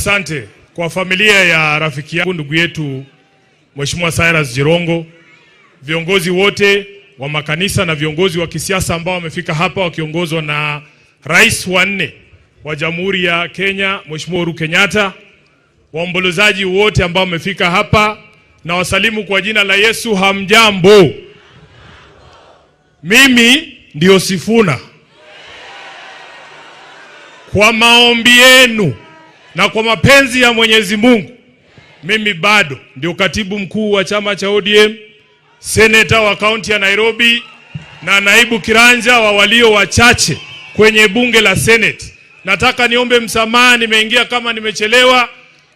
Asante kwa familia ya rafiki yangu ndugu yetu Mheshimiwa Cyrus Jirongo, viongozi wote wa makanisa na viongozi wa kisiasa ambao wamefika hapa wakiongozwa na Rais wa 4 wa Jamhuri ya Kenya Mheshimiwa Uhuru Kenyatta, waombolezaji wote ambao wamefika hapa, na wasalimu kwa jina la Yesu. Hamjambo. Mimi ndio Sifuna. Kwa maombi yenu na kwa mapenzi ya Mwenyezi Mungu, mimi bado ndio katibu mkuu wa chama cha ODM, seneta wa kaunti ya Nairobi na naibu kiranja wa walio wachache kwenye bunge la Senate. Nataka niombe msamaha, nimeingia kama nimechelewa.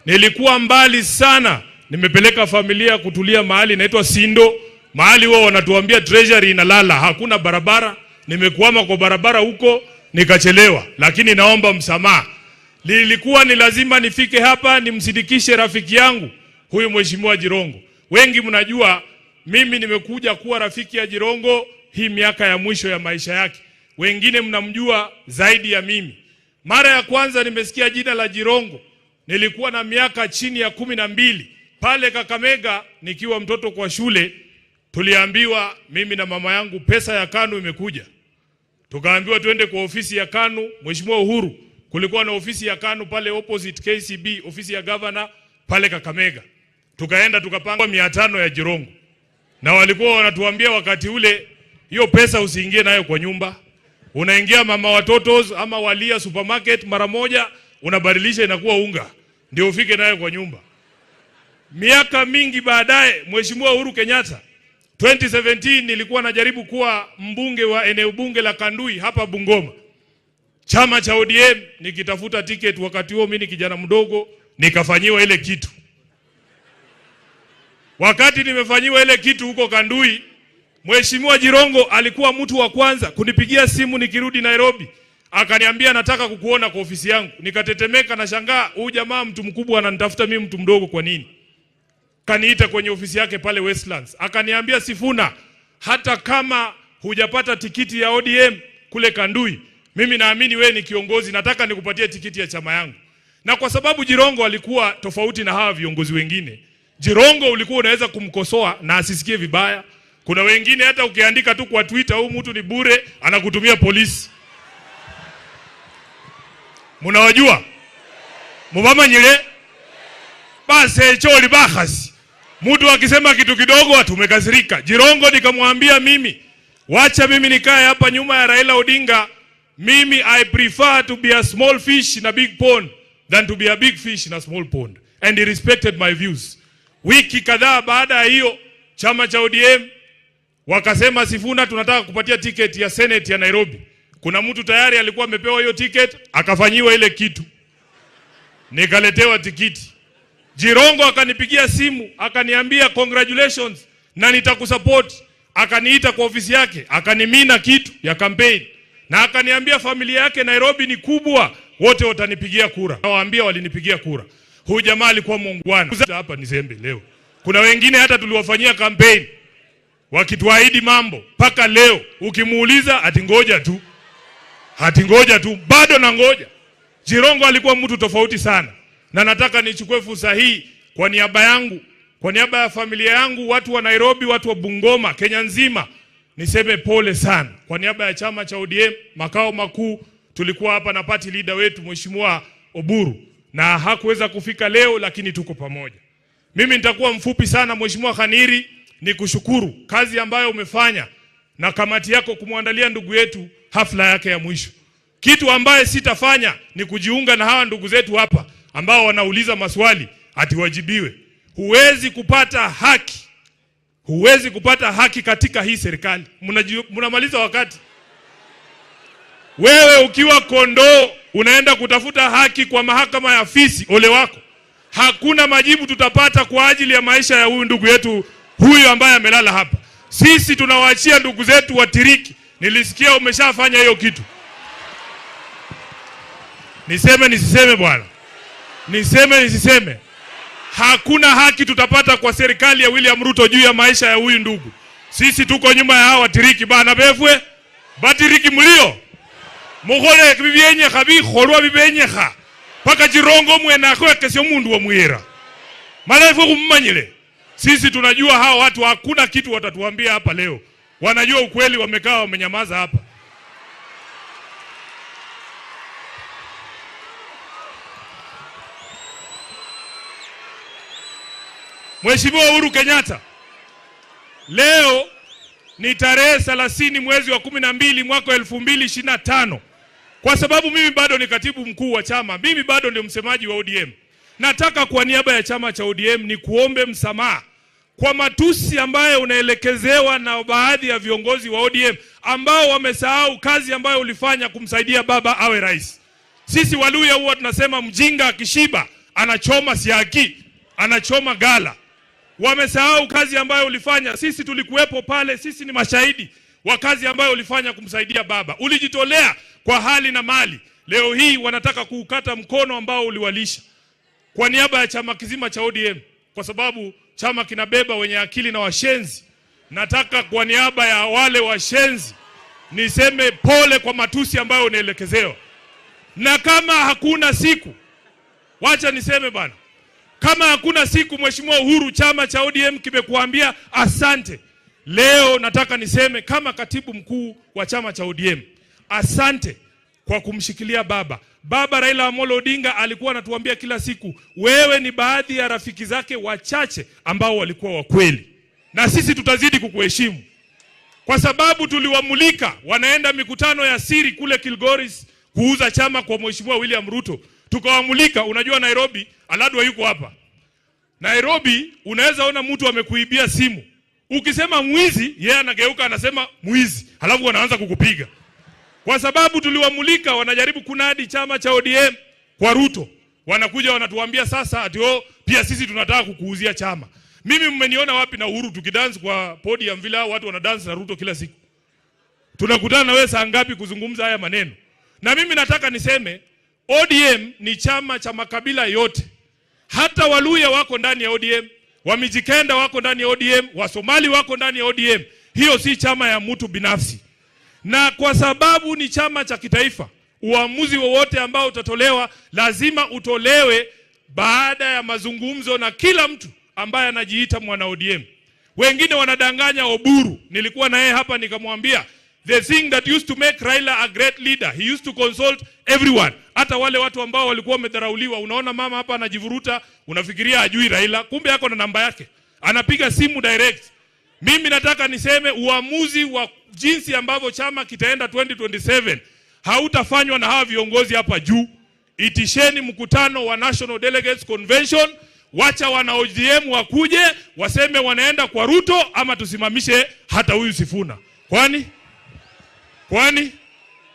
Nilikuwa mbali sana, nimepeleka familia kutulia mahali inaitwa Sindo. Mahali wao wanatuambia treasury inalala, hakuna barabara. Nimekuama kwa barabara huko nikachelewa, lakini naomba msamaha. Lilikuwa ni lazima nifike hapa nimsidikishe rafiki yangu huyu Mheshimiwa Jirongo. Wengi mnajua mimi nimekuja kuwa rafiki ya Jirongo hii miaka ya mwisho ya maisha yake. Wengine mnamjua zaidi ya mimi. Mara ya kwanza nimesikia jina la Jirongo nilikuwa na miaka chini ya 12 pale Kakamega nikiwa mtoto kwa shule. Tuliambiwa mimi na mama yangu pesa ya KANU imekuja. Tukaambiwa twende kwa ofisi ya KANU. Mheshimiwa Uhuru, kulikuwa na ofisi ya KANU pale opposite KCB, ofisi ya governor pale Kakamega. Tukaenda tukapanga 500 ya Jirongo. Na walikuwa wanatuambia wakati ule, hiyo pesa usiingie nayo kwa nyumba. Unaingia mama watotos ama Walia supermarket mara moja, unabadilisha inakuwa unga, ndio ufike nayo kwa nyumba. Miaka mingi baadaye Mheshimiwa Uhuru Kenyatta 2017 nilikuwa najaribu kuwa mbunge wa eneo bunge la Kandui hapa Bungoma. Chama cha ODM nikitafuta ticket, wakati huo mimi kijana mdogo, nikafanyiwa ile kitu. Wakati nimefanyiwa ile kitu huko Kandui, Mheshimiwa Jirongo alikuwa mtu wa kwanza kunipigia simu nikirudi Nairobi. Akaniambia nataka kukuona kwa ofisi yangu. Nikatetemeka na shangaa, huyu jamaa mtu mkubwa ananitafuta mimi mtu mdogo kwa nini? Kaniita kwenye ofisi yake pale Westlands. Akaniambia, Sifuna, hata kama hujapata tikiti ya ODM kule Kandui, mimi naamini wewe ni kiongozi, nataka nikupatie tikiti ya chama yangu. Na kwa sababu Jirongo alikuwa tofauti na hawa viongozi wengine, Jirongo ulikuwa unaweza kumkosoa na asisikie vibaya. Kuna wengine hata ukiandika tu kwa Twitter huyu mtu ni bure, anakutumia polisi. Mnawajua? Mubama nyile? Basi choli bahasi. Mtu akisema kitu kidogo atumekasirika. Jirongo nikamwambia mimi, wacha mimi nikae hapa nyuma ya Raila Odinga. Mimi I prefer to be a small fish in a big pond than to be a big fish in a small pond. And he respected my views. Wiki kadhaa baada ya hiyo, chama cha ODM wakasema, Sifuna, tunataka kupatia ticket ya Senate ya Nairobi. Kuna mtu tayari alikuwa amepewa hiyo ticket, akafanyiwa ile kitu. Nikaletewa tikiti. Jirongo akanipigia simu, akaniambia congratulations na nitakusupport. Akaniita kwa ofisi yake, akanimina kitu ya campaign. Na akaniambia familia yake Nairobi ni kubwa, wote watanipigia kura. Nawaambia walinipigia kura. Huyu jamaa alikuwa muungwana. Hapa ni Zembe leo. Kuna wengine hata tuliwafanyia campaign wakituahidi mambo, paka leo ukimuuliza ati ngoja tu. Hati ngoja tu, bado na ngoja. Jirongo alikuwa mtu tofauti sana. Na nataka nichukue fursa hii kwa niaba yangu, kwa niaba ya familia yangu, watu wa Nairobi, watu wa Bungoma, Kenya nzima, niseme pole sana. Kwa niaba ya chama cha ODM makao makuu, tulikuwa hapa na party leader wetu Mheshimiwa Oburu, na hakuweza kufika leo, lakini tuko pamoja. Mimi nitakuwa mfupi sana. Mheshimiwa Khaniri, ni kushukuru kazi ambayo umefanya na kamati yako kumwandalia ndugu yetu hafla yake ya mwisho. Kitu ambaye sitafanya ni kujiunga na hawa ndugu zetu hapa ambao wanauliza maswali ati wajibiwe. Huwezi kupata haki. Huwezi kupata haki katika hii serikali. Mnamaliza wakati. Wewe ukiwa kondoo unaenda kutafuta haki kwa mahakama ya fisi, ole wako. Hakuna majibu tutapata kwa ajili ya maisha ya huyu ndugu yetu huyu ambaye amelala hapa. Sisi tunawaachia ndugu zetu watiriki. Nilisikia umeshafanya hiyo kitu. Niseme nisiseme bwana? Niseme nisiseme? Hakuna haki tutapata kwa serikali ya William Ruto juu ya maisha ya huyu ndugu. Sisi tuko nyuma ya hawa watiriki bana befwe. Batiriki mlio. Mugole bibenye khabi khorwa bibenye kha. Paka Jirongo mwena akwekesya mundu wa mwira. Malaifu kummanyile. Sisi tunajua hao watu hakuna kitu watatuambia hapa leo. Wanajua ukweli, wamekaa wamenyamaza hapa. Mheshimiwa Uhuru Kenyatta, leo ni tarehe 30 mwezi wa 12 mwaka 2025. Kwa sababu mimi bado ni katibu mkuu wa chama, mimi bado ndio msemaji wa ODM. Nataka kwa niaba ya chama cha ODM ni kuombe msamaha kwa matusi ambayo unaelekezewa na baadhi ya viongozi wa ODM ambao wamesahau kazi ambayo ulifanya kumsaidia baba awe rais. Sisi Waluya huwa tunasema mjinga akishiba anachoma siaki, anachoma gala. Wamesahau kazi ambayo ulifanya. Sisi tulikuwepo pale, sisi ni mashahidi wa kazi ambayo ulifanya kumsaidia baba. Ulijitolea kwa hali na mali. Leo hii wanataka kuukata mkono ambao uliwalisha. Kwa niaba ya chama kizima cha ODM, kwa sababu chama kinabeba wenye akili na washenzi, nataka kwa niaba ya wale washenzi niseme pole kwa matusi ambayo unaelekezewa. Na kama hakuna siku, wacha niseme bana, kama hakuna siku Mheshimiwa Uhuru, chama cha ODM kimekuambia asante. Leo nataka niseme kama katibu mkuu wa chama cha ODM, asante kwa kumshikilia baba. Baba Raila Amolo Odinga alikuwa anatuambia kila siku, wewe ni baadhi ya rafiki zake wachache ambao walikuwa wa kweli. Na sisi tutazidi kukuheshimu. Kwa sababu tuliwamulika wanaenda mikutano ya siri kule Kilgoris kuuza chama kwa Mheshimiwa William Ruto. Tukawamulika, unajua Nairobi, Aladwa yuko hapa. Nairobi unaweza ona mtu amekuibia simu. Ukisema mwizi, yeye anageuka anasema mwizi. Halafu wanaanza kukupiga. Kwa sababu tuliwamulika wanajaribu kunadi chama cha ODM kwa Ruto. Wanakuja wanatuambia sasa ati pia sisi tunataka kukuuzia chama. Mimi mmeniona wapi na Uhuru tukidance kwa podium vile watu wanadance na Ruto kila siku? Tunakutana na wewe saa ngapi kuzungumza haya maneno? Na mimi nataka niseme ODM ni chama cha makabila yote. Hata Waluya wako ndani ya ODM, Wamijikenda wako ndani ya ODM, Wasomali wako ndani ya ODM. Hiyo si chama ya mtu binafsi. Na kwa sababu ni chama cha kitaifa, uamuzi wowote ambao utatolewa lazima utolewe baada ya mazungumzo na kila mtu ambaye anajiita mwana ODM. Wengine wanadanganya Oburu. Nilikuwa na yeye hapa nikamwambia, the thing that used to make Raila a great leader, he used to consult everyone. Hata wale watu ambao walikuwa wamedharauliwa. Unaona mama hapa anajivuruta, unafikiria ajui Raila, kumbe yako na namba yake. Anapiga simu direct. Mimi nataka niseme uamuzi wa jinsi ambavyo chama kitaenda 2027 hautafanywa na hawa viongozi hapa juu. Itisheni mkutano wa National Delegates Convention, wacha wana ODM wakuje waseme wanaenda kwa Ruto ama tusimamishe hata huyu Sifuna. Kwani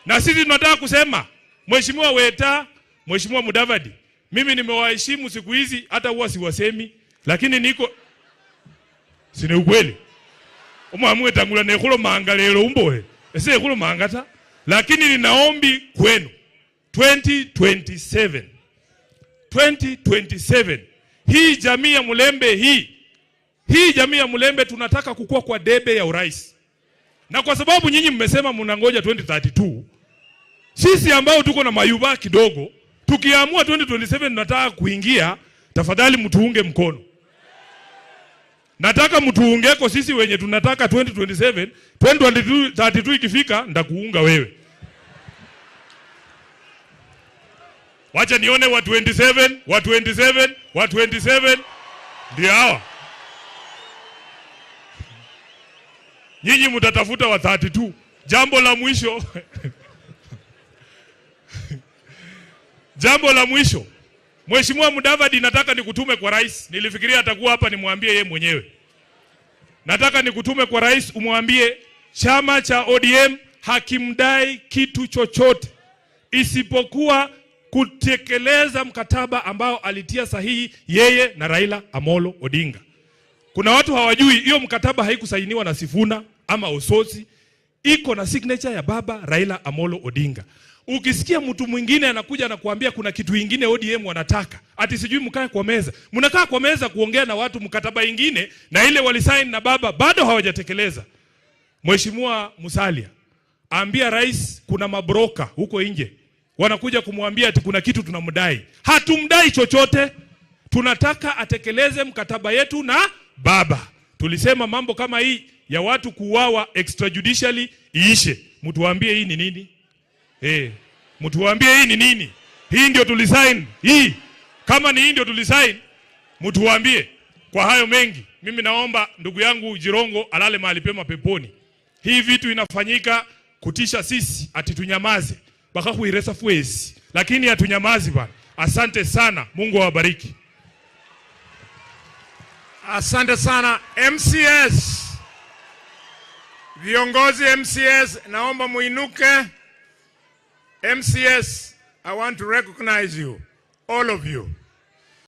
na sisi tunataka kusema Mheshimiwa Weta, Mheshimiwa Mudavadi, mimi nimewaheshimu siku hizi hata huwa siwasemi, lakini niko sine ukweli. Omwamwe tangula nekulo manga lero umboe. Ese nekulo manga ta. Lakini ninaombi kwenu 2027 hii jamii ya Mulembe hii jamii ya Mulembe tunataka kukua kwa debe ya urais. Na kwa sababu nyinyi mmesema mnangoja 2032, sisi ambao tuko na mayuba kidogo, tukiamua 2027 tunataka kuingia, tafadhali mtuunge mkono. Nataka mtuungeko sisi wenye tunataka 2027, 2032 ikifika ndakuunga wewe. Wacha nione wa 27 ndio hawa. Nyinyi mtatafuta wa 32. Jambo la mwisho. Mheshimiwa Mudavadi, nataka nikutume kwa rais. Nilifikiria atakuwa hapa nimwambie yeye mwenyewe. Nataka nikutume kwa rais umwambie chama cha ODM hakimdai kitu chochote isipokuwa kutekeleza mkataba ambao alitia sahihi yeye na Raila Amolo Odinga. Kuna watu hawajui hiyo mkataba haikusainiwa na Sifuna ama Ososi, iko na signature ya baba Raila Amolo Odinga. Ukisikia mtu mwingine anakuja na kuambia kuna kitu kingine ODM wanataka, ati sijui mkae kwa meza. Mnakaa kwa meza kuongea na watu mkataba ingine na ile walisaini na baba bado hawajatekeleza. Mheshimiwa Musalia, ambia rais kuna mabroka huko nje wanakuja kumwambia ati kuna kitu tunamdai. Hatumdai chochote. Tunataka atekeleze mkataba yetu na baba. Tulisema mambo kama hii ya watu kuuawa extrajudicially iishe. Mtuambie hii ni nini? Mtuambie hii ni nini? Hii ndio tulisign. Hii kama ni hii ndio tulisign, mtuambie. Kwa hayo mengi, mimi naomba ndugu yangu Jirongo alale mahali pema peponi. Hii vitu inafanyika kutisha sisi ati tunyamaze. Baka kuiresa fuezi. Lakini hatunyamazi bwana. Asante sana. Mungu awabariki. Asante sana MCS. Viongozi MCS, naomba muinuke. MCS, I want to recognize you, all of you.